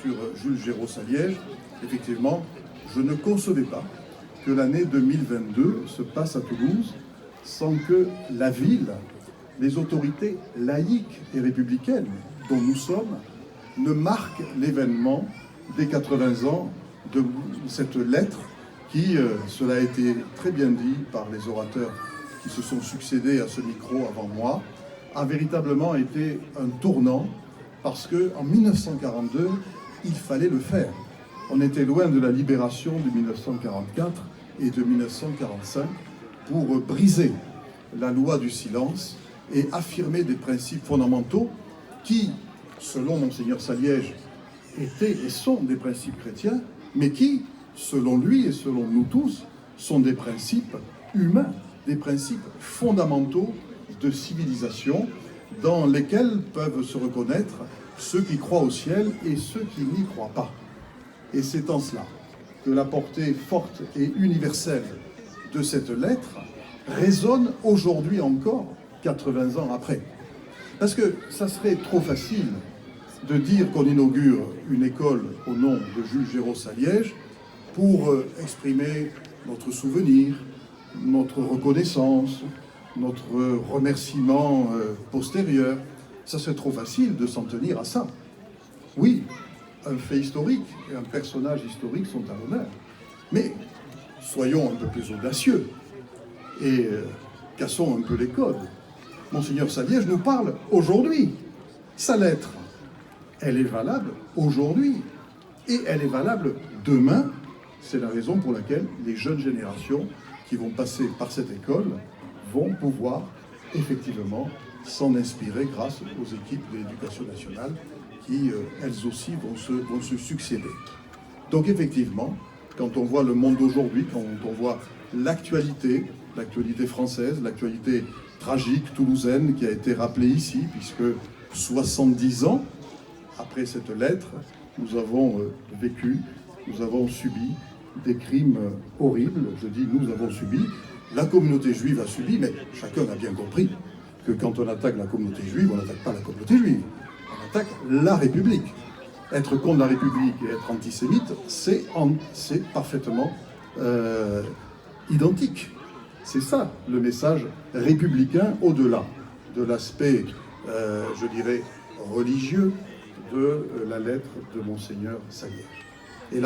Sur Jules Géraud à Liège, effectivement, je ne concevais pas que l'année 2022 se passe à Toulouse sans que la ville, les autorités laïques et républicaines dont nous sommes, ne marquent l'événement des 80 ans de cette lettre qui, cela a été très bien dit par les orateurs qui se sont succédés à ce micro avant moi, a véritablement été un tournant parce qu'en 1942, il fallait le faire. On était loin de la libération de 1944 et de 1945 pour briser la loi du silence et affirmer des principes fondamentaux qui, selon Monseigneur Saliège, étaient et sont des principes chrétiens, mais qui, selon lui et selon nous tous, sont des principes humains, des principes fondamentaux de civilisation dans lesquels peuvent se reconnaître ceux qui croient au ciel et ceux qui n'y croient pas. Et c'est en cela que la portée forte et universelle de cette lettre résonne aujourd'hui encore, 80 ans après. Parce que ça serait trop facile de dire qu'on inaugure une école au nom de Jules Géraud à Liège pour exprimer notre souvenir, notre reconnaissance, notre remerciement postérieur. Ça serait trop facile de s'en tenir à ça. Oui, un fait historique et un personnage historique sont à l'honneur. Mais soyons un peu plus audacieux et cassons un peu les codes. Monseigneur Saliège nous parle aujourd'hui. Sa lettre, elle est valable aujourd'hui et elle est valable demain. C'est la raison pour laquelle les jeunes générations qui vont passer par cette école vont pouvoir effectivement s'en inspirer grâce aux équipes de l'Éducation nationale qui, elles aussi, vont se succéder. Donc effectivement, quand on voit le monde d'aujourd'hui, quand on voit l'actualité française, l'actualité tragique toulousaine qui a été rappelée ici, puisque 70 ans après cette lettre, nous avons vécu, nous avons subi des crimes horribles. Je dis nous avons subi, la communauté juive a subi, mais chacun a bien compris que quand on attaque la communauté juive, on n'attaque pas la communauté juive, on attaque la République. Être contre la République et être antisémite, c'est parfaitement identique. C'est ça le message républicain au-delà de l'aspect, je dirais, religieux de la lettre de Monseigneur Saliège. Et là,